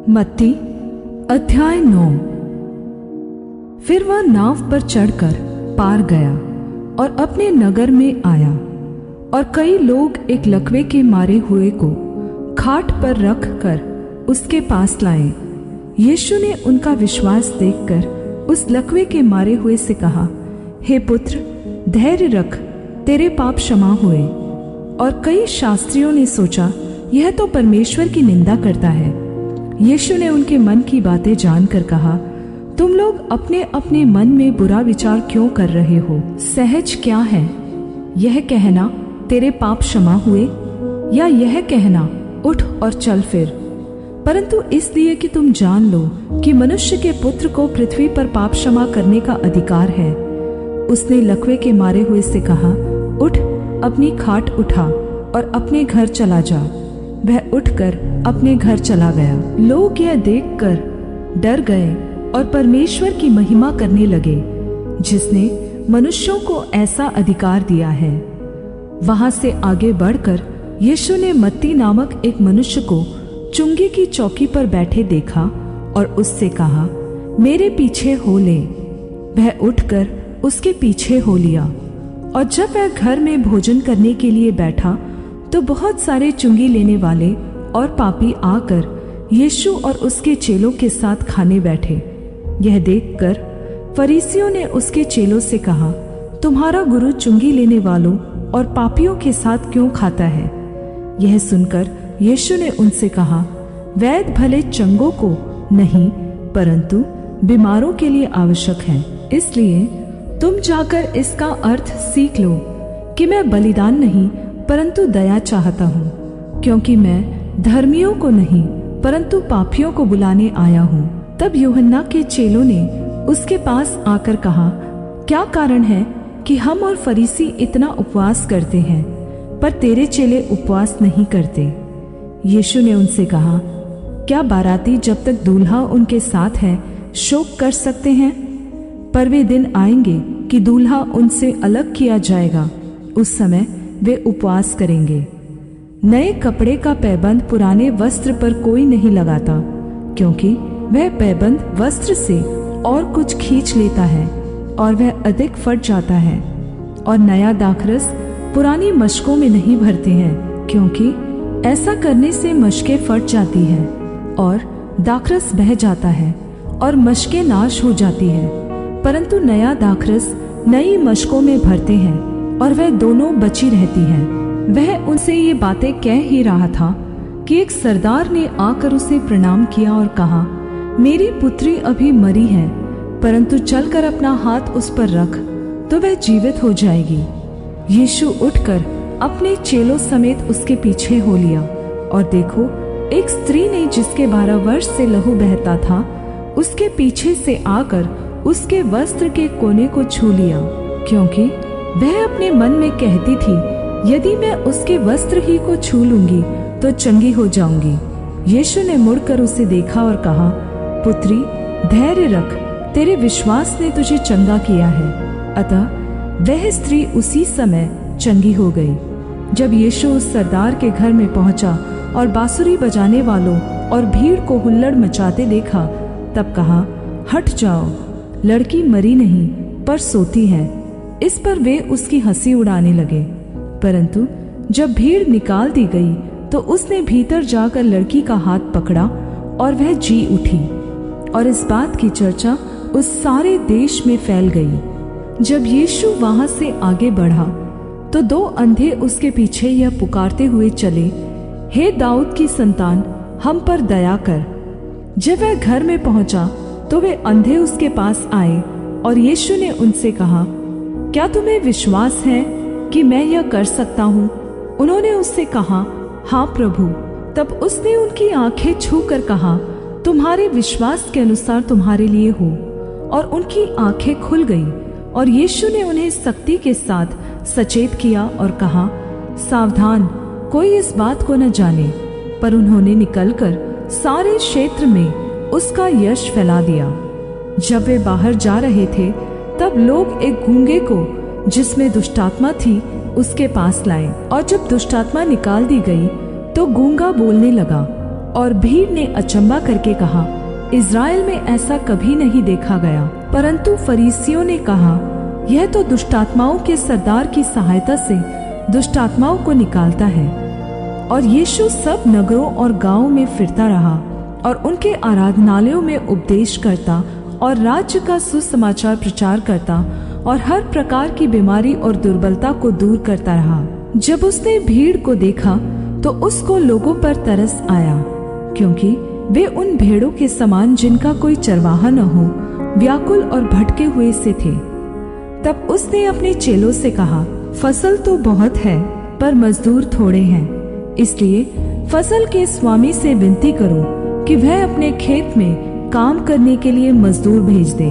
मत्ती अध्याय 9। फिर वह नाव पर चढ़कर पार गया और अपने नगर में आया, और कई लोग एक लकवे के मारे हुए को खाट पर रख कर उसके पास लाए। यीशु ने उनका विश्वास देखकर उस लकवे के मारे हुए से कहा, हे पुत्र, धैर्य रख, तेरे पाप क्षमा हुए। और कई शास्त्रियों ने सोचा, यह तो परमेश्वर की निंदा करता है। यीशु ने उनके मन की बातें जानकर कहा, तुम लोग अपने अपने मन में बुरा विचार क्यों कर रहे हो? सहज क्या है, यह कहना तेरे पाप क्षमा हुए, या यह कहना उठ और चल फिर? परंतु इसलिए कि तुम जान लो कि मनुष्य के पुत्र को पृथ्वी पर पाप क्षमा करने का अधिकार है। उसने लकवे के मारे हुए से कहा, उठ, अपनी खाट उठा और अपने घर चला जा। वह उठकर अपने घर चला गया। लोग यह देखकर डर गए और परमेश्वर की महिमा करने लगे, जिसने मनुष्यों को ऐसा अधिकार दिया है। वहां से आगे बढ़कर यीशु ने मत्ती नामक एक मनुष्य को चुंगी की चौकी पर बैठे देखा और उससे कहा, मेरे पीछे हो ले। वह उठकर उसके पीछे हो लिया। और जब वह घर में भोजन करने के लिए बैठा तो बहुत सारे चुंगी लेने वाले और पापी आकर यीशु और उसके चेलों के साथ खाने बैठे। यह देखकर फरीसियों ने उसके चेलों से कहा, तुम्हारा गुरु चुंगी लेने वालों और पापियों के साथ क्यों खाता है? यह सुनकर यीशु ने उनसे कहा, वैद्य भले चंगों को नहीं परंतु बीमारों के लिए आवश्यक है। इसलिए तुम जाकर इसका अर्थ सीख लो कि मैं बलिदान नहीं परंतु दया चाहता हूँ, क्योंकि मैं धर्मियों को नहीं परंतु पापियों को बुलाने आया हूँ। तब यूहन्ना के चेलों ने उसके पास आकर कहा, क्या कारण है कि हम और फरीसी इतना उपवास करते हैं पर तेरे चेले उपवास नहीं करते? यीशु ने उनसे कहा, क्या बाराती जब तक दूल्हा उनके साथ है शोक कर सकते हैं? पर वे दिन आएंगे कि दूल्हा उनसे अलग किया जाएगा, उस समय वे उपवास करेंगे। नए कपड़े का पैबंद पुराने वस्त्र पर कोई नहीं लगाता, क्योंकि वह पैबंद वस्त्र से और कुछ खींच लेता है और वह अधिक फट जाता है। और नया दाखरस पुरानी मशकों में नहीं भरते हैं, क्योंकि ऐसा करने से मशकें फट जाती है और दाखरस बह जाता है और मशकें नाश हो जाती है। परंतु नया दाखरस नई मशकों में भरते हैं और वह दोनों बची रहती है। वह उनसे ये बातें कह ही रहा था कि एक सरदार ने आकर उसे प्रणाम किया और कहा, मेरी पुत्री अभी मरी है, परंतु चलकर अपना हाथ उस पर रख तो वह जीवित हो जाएगी। यीशु उठकर अपने चेलों समेत उसके पीछे हो लिया। और देखो, एक स्त्री ने जिसके 12 वर्ष से लहू बहता था उसके पीछे से आकर उसके वस्त्र के कोने को छू लिया, क्योंकि वह अपने मन में कहती थी, यदि मैं उसके वस्त्र ही को छू लूंगी तो चंगी हो जाऊंगी। यीशु ने मुड़कर उसे देखा और कहा, पुत्री, धैर्य रख, तेरे विश्वास ने तुझे चंगा किया है। अतः वह स्त्री उसी समय चंगी हो गई। जब यीशु उस सरदार के घर में पहुंचा और बांसुरी बजाने वालों और भीड़ को हुल्लड़ मचाते देखा, तब कहा, हट जाओ, लड़की मरी नहीं पर सोती है। इस पर वे उसकी हंसी उड़ाने लगे। परंतु जब भीड़ निकाल दी गई तो उसने भीतर जाकर लड़की का हाथ पकड़ा और वह जी उठी। और इस बात की चर्चा उस सारे देश में फैल गई। जब यीशु वहां से आगे बढ़ा तो 2 अंधे उसके पीछे यह पुकारते हुए चले, हे दाऊद की संतान, हम पर दया कर। जब वह घर में पहुंचा तो वे अंधे उसके पास आए और यीशु ने उनसे कहा, क्या तुम्हें विश्वास है कि मैं यह कर सकता हूँ? उन्होंने उससे कहा, हाँ प्रभु। तब उसने उनकी आंखें छू कर कहा, तुम्हारे विश्वास के अनुसार तुम्हारे लिए हो। और उनकी आंखें खुल गई और यीशु ने उन्हें सख्ती के साथ सचेत किया और कहा, सावधान, कोई इस बात को न जाने। पर उन्होंने निकलकर सारे क्षेत्र में उसका यश फैला दिया। जब वे बाहर जा रहे थे तब लोग एक गूंगे को जिसमें दुष्टात्मा थी उसके पास लाए, और जब दुष्टात्मा निकाल दी गई तो गूंगा बोलने लगा और भीड़ ने अचंबा करके कहा, इज़राइल में ऐसा कभी नहीं देखा गया। परंतु फरीसियों ने कहा, यह तो दुष्टात्माओं के सरदार की सहायता से दुष्टात्माओं को निकालता है। और यीशु सब नगरों और गांवों में फिरता रहा और उनके आराधनालयों में उपदेश करता और राज्य का सुसमाचार प्रचार करता और हर प्रकार की बीमारी और दुर्बलता को दूर करता रहा। जब उसने भीड़ को देखा तो उसको लोगों पर तरस आया, क्योंकि वे उन भेड़ों के समान जिनका कोई चरवाहा न हो, व्याकुल और भटके हुए से थे। तब उसने अपने चेलों से कहा, फसल तो बहुत है पर मजदूर थोड़े हैं, इसलिए फसल के स्वामी से विनती करो कि वह अपने खेत में काम करने के लिए मजदूर भेज दे।